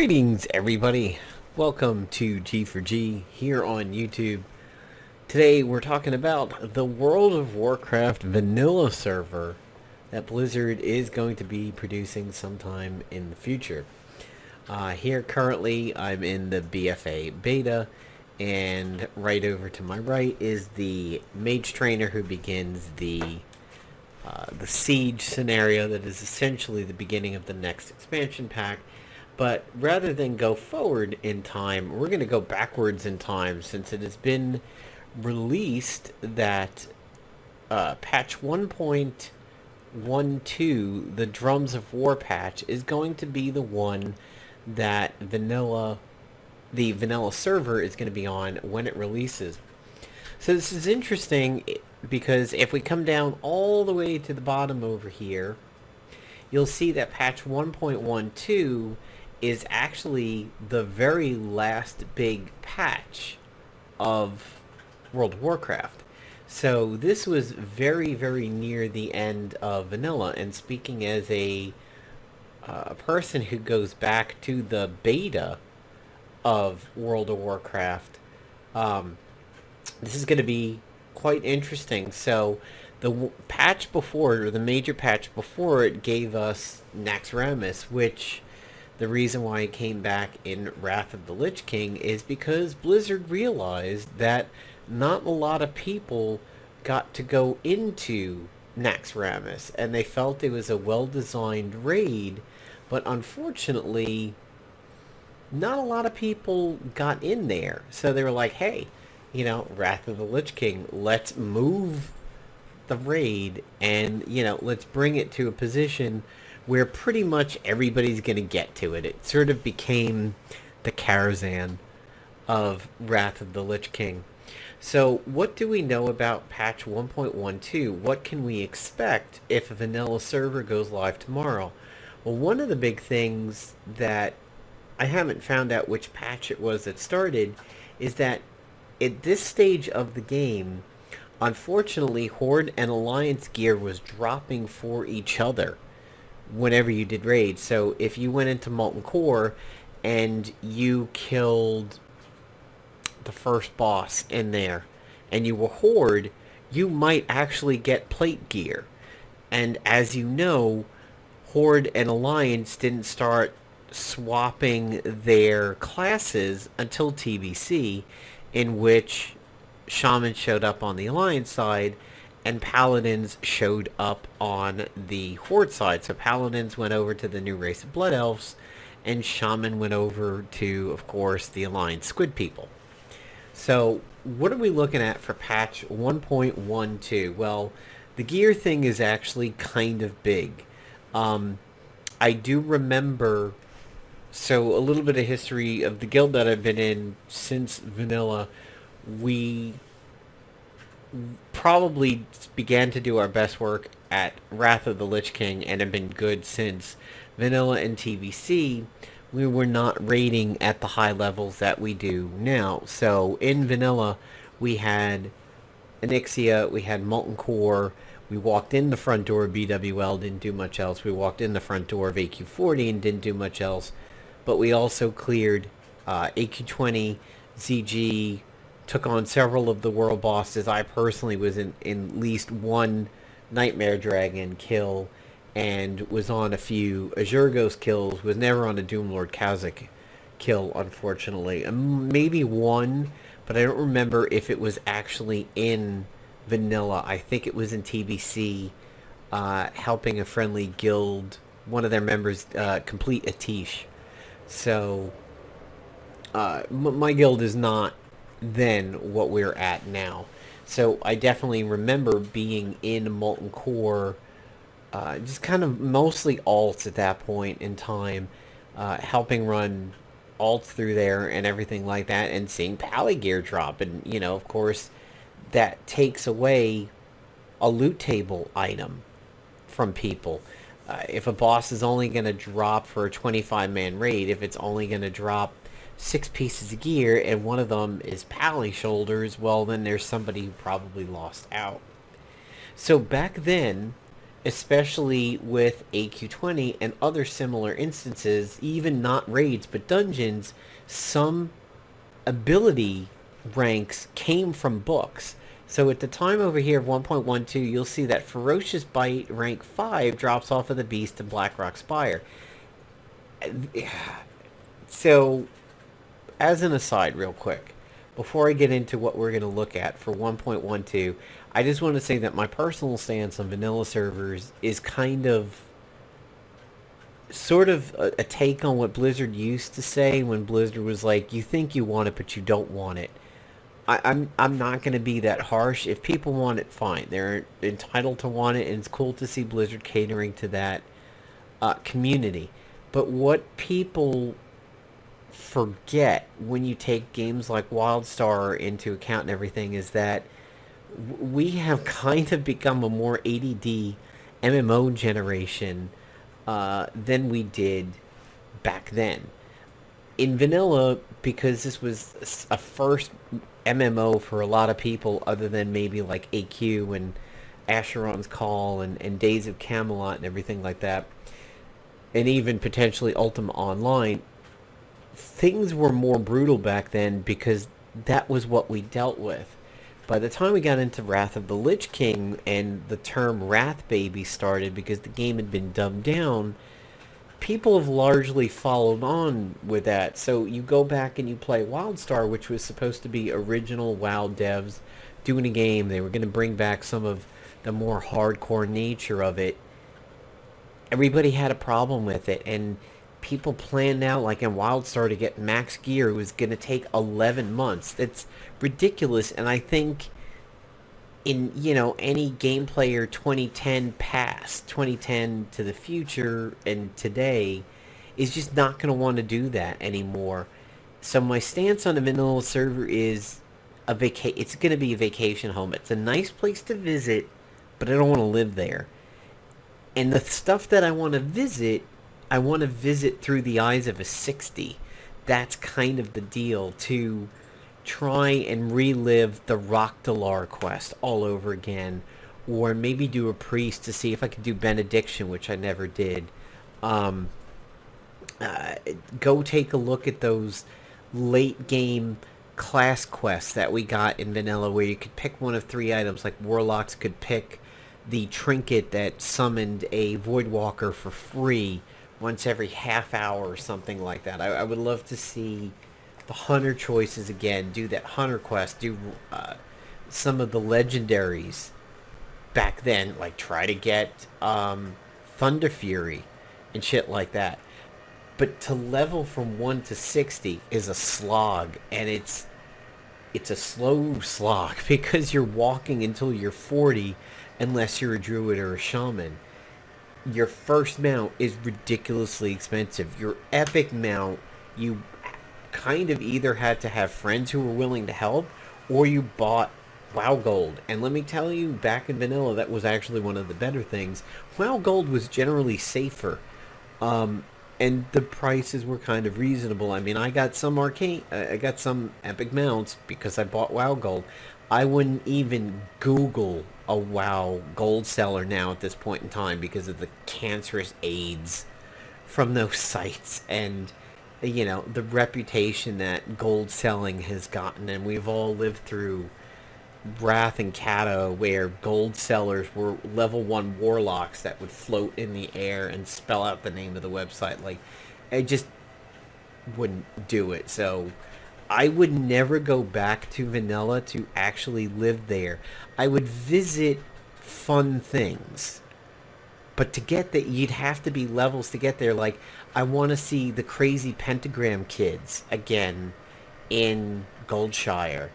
Greetings, everybody. Welcome to G4G here on YouTube. Today we're talking about the World of Warcraft vanilla server that Blizzard is going to be producing sometime in the future. Here currently I'm in the BFA beta, and right over to my right is the mage trainer who begins the siege scenario that is essentially the beginning of the next expansion pack. But rather than go forward in time, we're going to go backwards in time, since it has been released that patch 1.12, the Drums of War patch, is going to be the one that the vanilla server is going to be on when it releases. So this is interesting because if we come down all the way to the bottom over here, you'll see that patch 1.12 is actually the very last big patch of World of Warcraft. So this was very, very near the end of vanilla. And speaking as a person who goes back to the beta of World of Warcraft, this is going to be quite interesting. So the patch before, or the major patch before it, gave us Naxxramas, which the reason why it came back in Wrath of the Lich King is because Blizzard realized that not a lot of people got to go into Naxxramas, and they felt it was a well-designed raid, but unfortunately, not a lot of people got in there. So they were like, hey, Wrath of the Lich King, let's move the raid and, let's bring it to a position where pretty much everybody's going to get to it. It sort of became the Karazhan of Wrath of the Lich King. So what do we know about patch 1.12? What can we expect if a vanilla server goes live tomorrow? Well, one of the big things that I haven't found out which patch it was that started is that at this stage of the game, unfortunately, Horde and Alliance gear was dropping for each other whenever you did raids. So if you went into Molten Core and you killed the first boss in there and you were Horde, you might actually get plate gear. And as you know, Horde and Alliance didn't start swapping their classes until TBC, in which Shaman showed up on the Alliance side and Paladins showed up on the Horde side. So Paladins went over to the new race of Blood Elves, and Shaman went over to, of course, the Alliance Squid People. So what are we looking at for patch 1.12? Well, the gear thing is actually kind of big. I do remember, so a little bit of history of the guild that I've been in since vanilla. We probably began to do our best work at Wrath of the Lich King and have been good since vanilla and TBC. We were not raiding at the high levels that we do now. So in vanilla, we had Onyxia, we had Molten Core, we walked in the front door of BWL, didn't do much else. We walked in the front door of AQ40 and didn't do much else. But we also cleared AQ20, ZG, took on several of the world bosses. I personally was in at least one Nightmare Dragon kill, and was on a few Azure Ghost kills, was never on a Doomlord Kha'Zix kill, unfortunately. Maybe one, but I don't remember if it was actually in vanilla. I think it was in TBC, helping a friendly guild, one of their members, complete a Tish. So, my guild is not then what we're at now. So I definitely remember being in Molten Core, just kind of mostly alts at that point in time, helping run alts through there and everything like that, and seeing Pally gear drop. And, of course, that takes away a loot table item from people. If a boss is only going to drop for a 25-man raid, if it's only going to drop 6 pieces of gear and one of them is Pally shoulders, well, then there's somebody who probably lost out. So back then, especially with AQ20 and other similar instances, even not raids but dungeons, some ability ranks came from books. So at the time over here of 1.12, you'll see that Ferocious Bite rank 5 drops off of the Beast in Blackrock Spire. So, as an aside, real quick, before I get into what we're going to look at for 1.12, I just want to say that my personal stance on vanilla servers is kind of sort of a take on what Blizzard used to say when Blizzard was like, you think you want it, but you don't want it. I'm not going to be that harsh. If people want it, fine. They're entitled to want it, and it's cool to see Blizzard catering to that community. But what people forget when you take games like WildStar into account and everything is that we have kind of become a more ADD MMO generation than we did back then. In vanilla, because this was a first MMO for a lot of people other than maybe like AQ and Asheron's Call and Days of Camelot and everything like that, and even potentially Ultima Online, things were more brutal back then because that was what we dealt with. By the time we got into Wrath of the Lich King and the term Wrath Baby started because the game had been dumbed down, people have largely followed on with that. So you go back and you play WildStar, which was supposed to be original WoW devs doing a game. They were going to bring back some of the more hardcore nature of it. Everybody had a problem with it, and people planned out, like in WildStar, to get max gear. It was going to take 11 months. That's ridiculous, and I think in, any game player 2010 past, 2010 to the future, and today, is just not going to want to do that anymore. So my stance on a vanilla server is it's going to be a vacation home. It's a nice place to visit, but I don't want to live there. And the stuff that I want to visit through the eyes of a 60. That's kind of the deal, to try and relive the Rockdalar quest all over again, or maybe do a priest to see if I could do benediction, which I never did. Go take a look at those late game class quests that we got in vanilla, where you could pick one of 3 items. Like warlocks could pick the trinket that summoned a Voidwalker for free once every half hour or something like that. I would love to see the hunter choices again, do that hunter quest, do some of the legendaries back then, like try to get Thunder Fury and shit like that. But to level from 1 to 60 is a slog, and it's a slow slog because you're walking until you're 40 unless you're a druid or a shaman. Your first mount is ridiculously expensive. Your epic mount, you kind of either had to have friends who were willing to help, or you bought WoW Gold. And let me tell you, back in vanilla, that was actually one of the better things. WoW Gold was generally safer. And the prices were kind of reasonable. I mean, I got some epic mounts because I bought WoW Gold. I wouldn't even Google a WoW Gold seller now at this point in time because of the cancerous aids from those sites and, the reputation that gold selling has gotten. And we've all lived through Wrath and Kata, where gold sellers were level 1 warlocks that would float in the air and spell out the name of the website. Like, I just wouldn't do it. So I would never go back to vanilla to actually live there. I would visit fun things, but to get that, you'd have to be levels to get there. Like, I want to see the crazy pentagram kids again in Goldshire.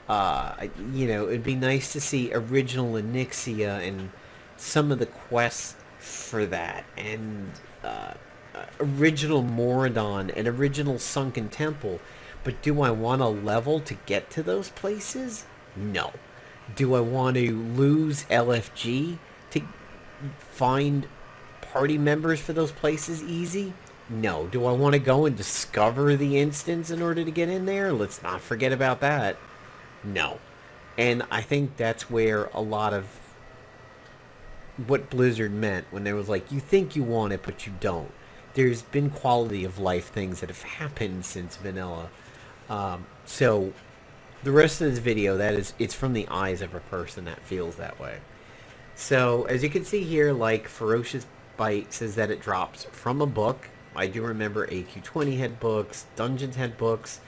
It'd be nice to see original Onyxia and some of the quests for that, and original Moradon and original Sunken Temple. But do I want to level to get to those places? No. Do I want to lose LFG to find party members for those places easy? No. Do I want to go and discover the instance in order to get in there? Let's not forget about that. No. And I think that's where a lot of what Blizzard meant when they was like, you think you want it, but you don't. There's been quality of life things that have happened since vanilla. So the rest of this video, it's from the eyes of a person that feels that way. So as you can see here, like Ferocious Bite says that it drops from a book. I do remember AQ20 had books, Dungeons had books.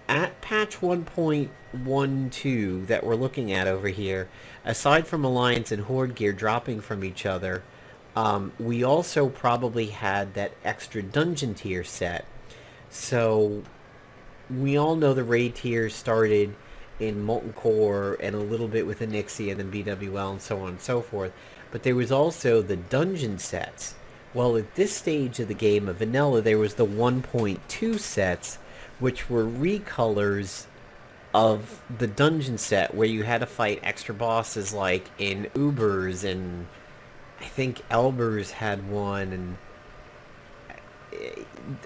At patch 1.12 that we're looking at over here, aside from Alliance and Horde gear dropping from each other, we also probably had that extra dungeon tier set. So we all know the raid tiers started in Molten Core and a little bit with Onyxia and then BWL and so on and so forth. But there was also the dungeon sets. Well, at this stage of the game of vanilla, there was the 1.2 sets, which were recolors of the dungeon set where you had to fight extra bosses like in Ubers, and I think Elbers had one, and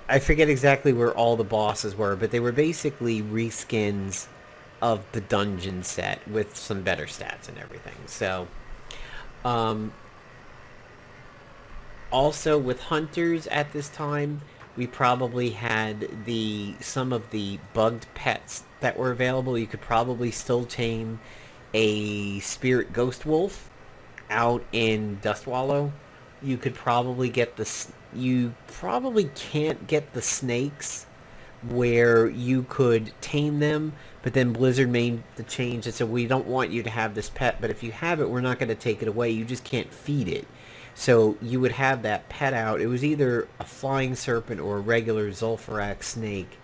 I forget exactly where all the bosses were, but they were basically reskins of the dungeon set with some better stats and everything. So, also with hunters at this time, we probably had some of the bugged pets that were available. You could probably still tame a spirit ghost wolf out in Dustwallow. You could probably get you probably can't get the snakes where you could tame them, but then Blizzard made the change that said, we don't want you to have this pet, but if you have it, we're not going to take it away. You just can't feed it. So you would have that pet out. It was either a flying serpent or a regular Zul'Farrak snake.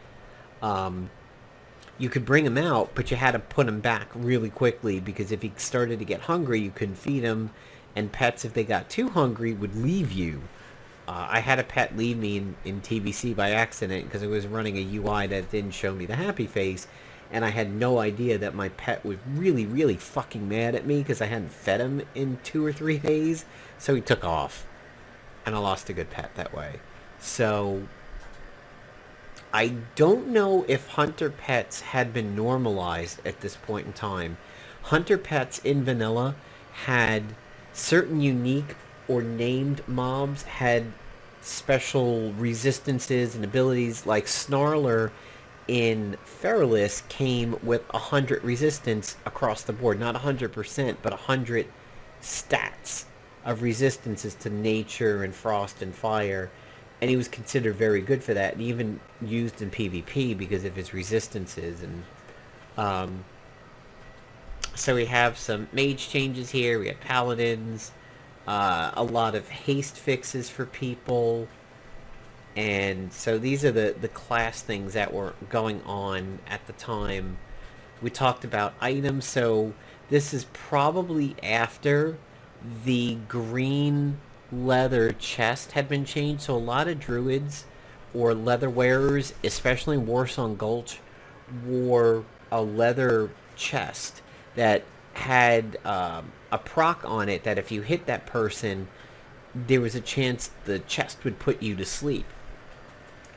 You could bring him out, but you had to put him back really quickly, because if he started to get hungry, you couldn't feed him. And pets, if they got too hungry, would leave you. I had a pet leave me in TBC by accident because I was running a UI that didn't show me the happy face, and I had no idea that my pet was really, really fucking mad at me because I hadn't fed him in 2 or 3 days, so he took off, and I lost a good pet that way. So I don't know if hunter pets had been normalized at this point in time. Hunter pets in vanilla had certain unique or named mobs had special resistances and abilities, like Snarler in Feralis came with 100 resistance across the board. Not 100%, but 100 stats of resistances to nature and frost and fire. And he was considered very good for that, and even used in PvP because of his resistances. And so we have some mage changes here. We have paladins. A lot of haste fixes for people. And so these are the class things that were going on at the time. We talked about items, so this is probably after the green leather chest had been changed. So a lot of druids or leather wearers, especially in Warsong Gulch, wore a leather chest that had a proc on it that if you hit that person, there was a chance the chest would put you to sleep.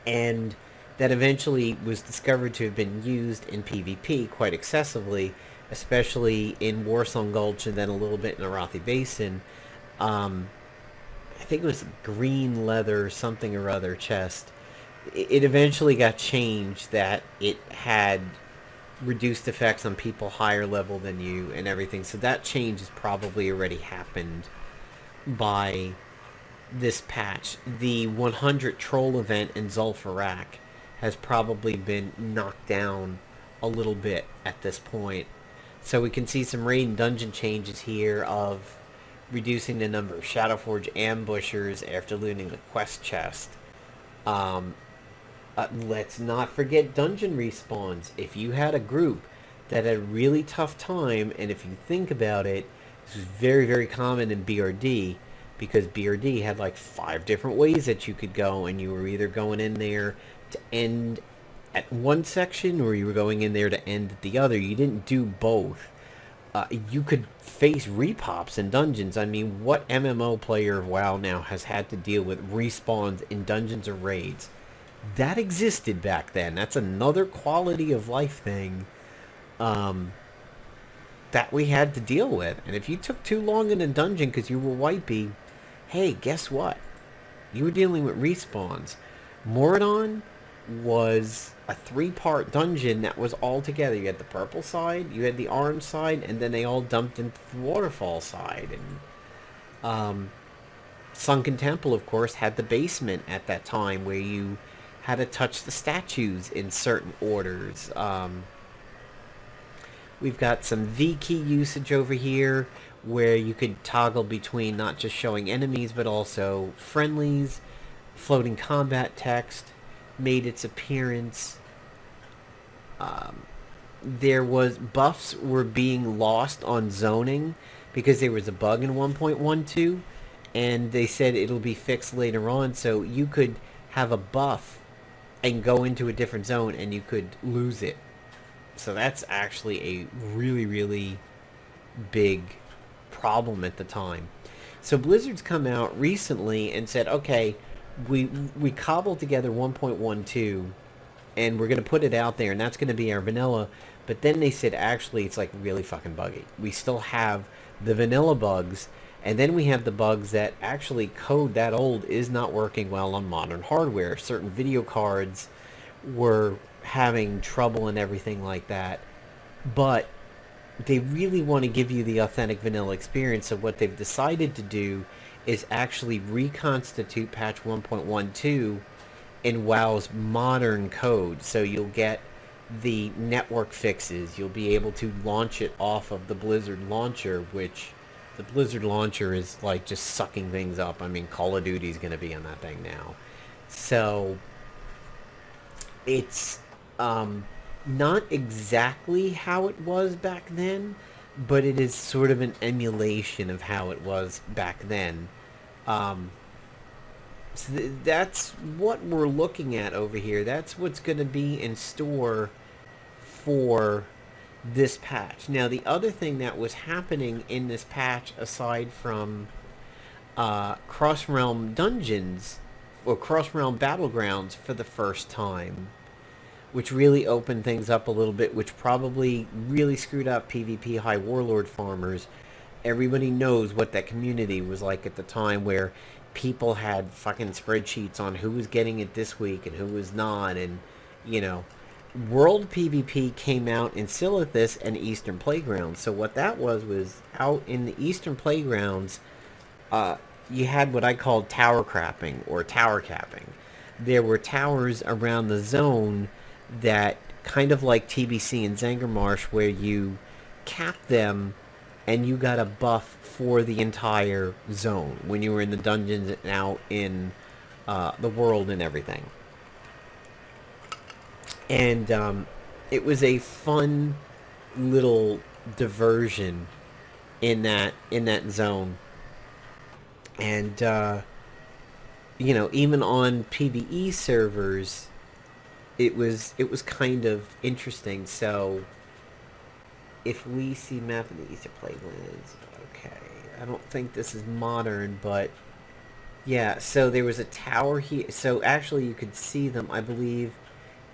And that eventually was discovered to have been used in PvP quite excessively, especially in Warsong Gulch and then a little bit in Arathi Basin. I think it was green leather something or other chest. It eventually got changed that it had reduced effects on people higher level than you and everything. So that change has probably already happened by this patch. The 100 troll event in Zul'Farrak has probably been knocked down a little bit at this point. So we can see some raid and dungeon changes here of reducing the number of Shadowforge ambushers after looting the quest chest. Let's not forget dungeon respawns. If you had a group that had a really tough time, and if you think about it, this was very, very common in BRD, because BRD had like 5 different ways that you could go, and you were either going in there to end at one section, or you were going in there to end at the other. You didn't do both. You could face repops in dungeons. I mean, what MMO player of WoW now has had to deal with respawns in dungeons or raids? That existed back then. That's another quality of life thing. that we had to deal with. And if you took too long in a dungeon because you were wipey, hey, guess what? You were dealing with respawns. Moradon was a three-part dungeon that was all together. You had the purple side, you had the orange side, and then they all dumped into the waterfall side. And Sunken Temple, of course, had the basement at that time where you had to touch the statues in certain orders. We've got some V key usage over here where you could toggle between not just showing enemies but also friendlies. Floating combat text made its appearance. There was buffs were being lost on zoning because there was a bug in 1.12, and they said it'll be fixed later on, so you could have a buff and go into a different zone and you could lose it. So that's actually a really, really big problem at the time. So Blizzard's come out recently and said, okay, we cobbled together 1.12 and we're going to put it out there and that's going to be our vanilla. But then they said, actually, it's like really fucking buggy. We still have the vanilla bugs, and then we have the bugs that actually code that old is not working well on modern hardware. Certain video cards were having trouble and everything like that. But they really want to give you the authentic vanilla experience, so what they've decided to do is actually reconstitute patch 1.12 in WoW's modern code. So you'll get the network fixes. You'll be able to launch it off of the Blizzard launcher, which the Blizzard launcher is like just sucking things up. I mean, Call of Duty's going to be on that thing now. So it's not exactly how it was back then, but it is sort of an emulation of how it was back then. So that's what we're looking at over here. That's what's going to be in store for this patch. Now, the other thing that was happening in this patch, aside from Cross-Realm Dungeons, or Cross-Realm Battlegrounds for the first time, which really opened things up a little bit, which probably really screwed up PvP High Warlord farmers. Everybody knows what that community was like at the time, where people had fucking spreadsheets on who was getting it this week and who was not, and, you know, World PvP came out in Silithus and Eastern Playgrounds. So what that was out in the Eastern Playgrounds, you had what I called tower crapping or tower capping. There were towers around the zone that, kind of like TBC and Zangarmarsh, where you cap them and you got a buff for the entire zone when you were in the dungeons and out in the world and everything. And it was a fun little diversion in that zone. And you know, even on PvE servers, it was kind of interesting. So if we see map of the Eastern Playgrounds, okay, I don't think this is modern, but yeah. So there was a tower here. So actually, you could see them. I believe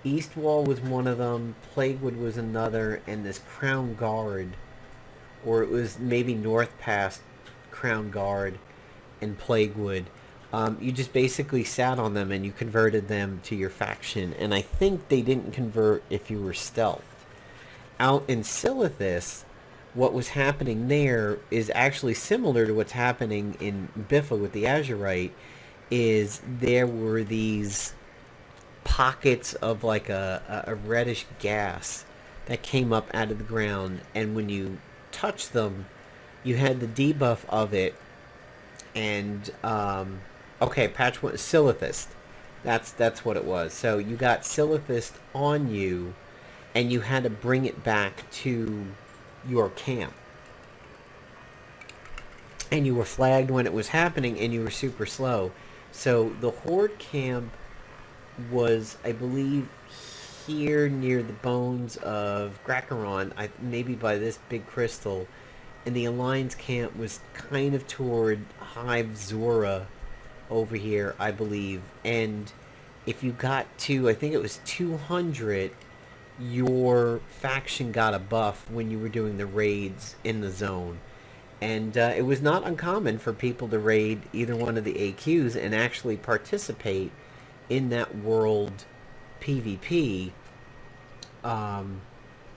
Eastwall was one of them, Plaguewood was another, and this Crown Guard, or it was maybe North Pass Crown Guard and Plaguewood. You just basically sat on them and you converted them to your faction, and I think they didn't convert if you were stealthed. Out in Silithus, what was happening there is actually similar to what's happening in Biffa with the Azurite, is there were these pockets of like a reddish gas that came up out of the ground, and when you touched them, you had the debuff of it. And okay, patch one, Silithus. That's what it was. So you got Silithus on you, and you had to bring it back to your camp. And you were flagged when it was happening, and you were super slow. So the Horde camp was, I believe, here near the bones of Gracaron, maybe by this big crystal, and the Alliance camp was kind of toward Hive Zora over here, I believe. And if you got to, I think it was 200, your faction got a buff when you were doing the raids in the zone. And it was not uncommon for people to raid either one of the AQs and actually participate in that world PvP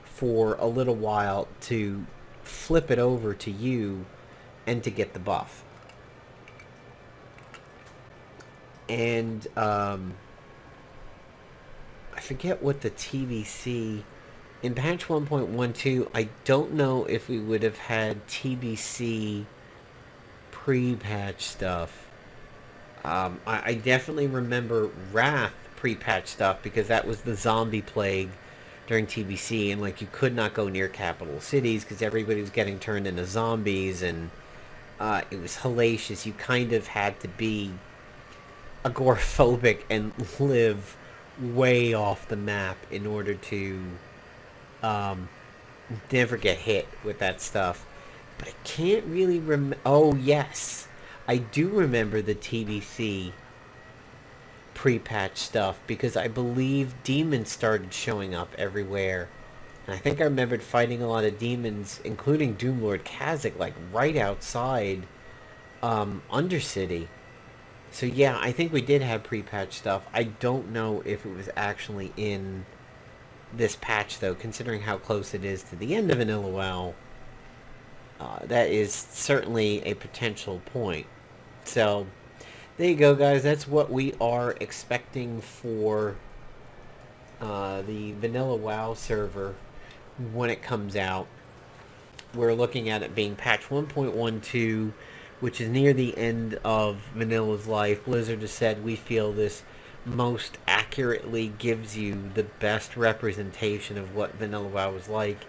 for a little while to flip it over to you and to get the buff. And I forget what the TBC in patch 1.12. I don't know if we would have had TBC pre-patch stuff. I definitely remember Wrath pre-patch stuff because that was the zombie plague during TBC, and like you could not go near capital cities because everybody was getting turned into zombies, and it was hellacious. You kind of had to be agoraphobic and live way off the map in order to never get hit with that stuff. But I can't really remember. Oh yes, I do remember the TBC pre-patch stuff because I believe demons started showing up everywhere. And I think I remembered fighting a lot of demons, including Doomlord Kazakh, like right outside Undercity. So yeah, I think we did have pre-patch stuff. I don't know if it was actually in this patch though, considering how close it is to the end of Vanilla WoW. That is certainly a potential point. So there you go, guys. That's what we are expecting for the Vanilla WoW server when it comes out. We're looking at it being patch 1.12, which is near the end of Vanilla's life. Blizzard has said we feel this most accurately gives you the best representation of what Vanilla WoW was like.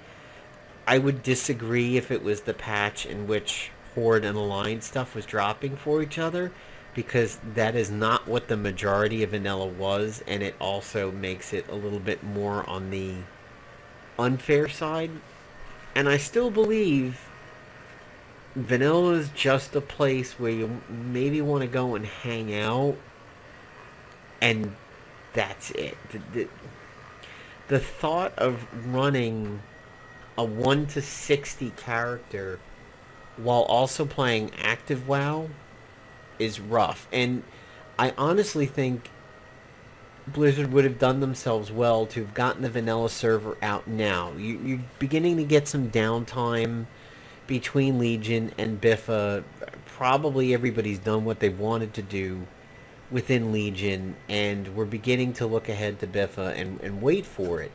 I would disagree if it was the patch in which Horde and Alliance stuff was dropping for each other, because that is not what the majority of Vanilla was, and it also makes it a little bit more on the unfair side. And I still believe Vanilla is just a place where you maybe want to go and hang out, and that's it. The thought of running a 1 to 60 character while also playing active WoW is rough. And I honestly think Blizzard would have done themselves well to have gotten the vanilla server out now. You're beginning to get some downtime between Legion and Biffa. Probably everybody's done what they wanted to do within Legion, and we're beginning to look ahead to Biffa and wait for it.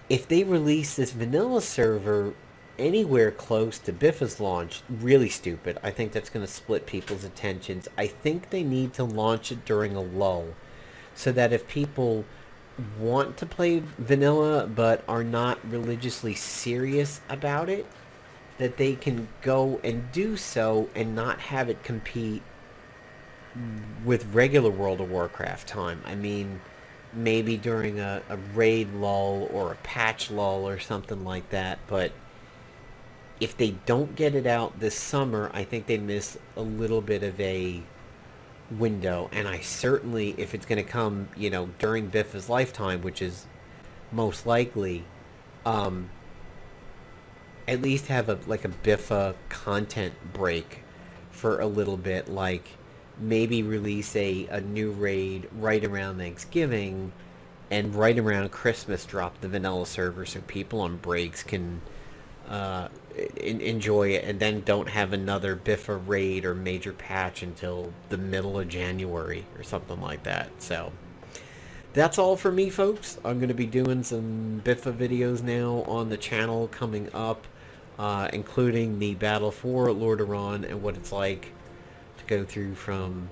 If they release this vanilla server anywhere close to Biffa's launch, really stupid. I think that's going to split people's attentions. I think they need to launch it during a lull, so that if people want to play vanilla but are not religiously serious about it, that they can go and do so and not have it compete with regular World of Warcraft time. I mean, maybe during a raid lull or a patch lull or something like that, but if they don't get it out this summer, I think they miss a little bit of a window. And I certainly, if it's going to come, during Biffa's lifetime, which is most likely, at least have a Biffa content break for a little bit, like maybe release a new raid right around Thanksgiving, and right around Christmas drop the vanilla server so people on breaks can enjoy it, and then don't have another Biffa raid or major patch until the middle of January or something like that. So that's all for me, folks. I'm going to be doing some Biffa videos now on the channel coming up, including the battle for Lordaeron and what it's like to go through from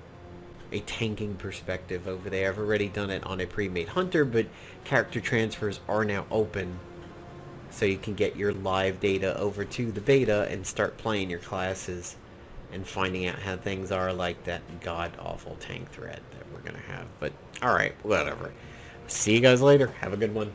a tanking perspective over there. I've already done it on a pre-made hunter, but character transfers are now open, so you can get your live data over to the beta and start playing your classes and finding out how things are, like that god-awful tank thread that we're going to have. But, alright, whatever. See you guys later. Have a good one.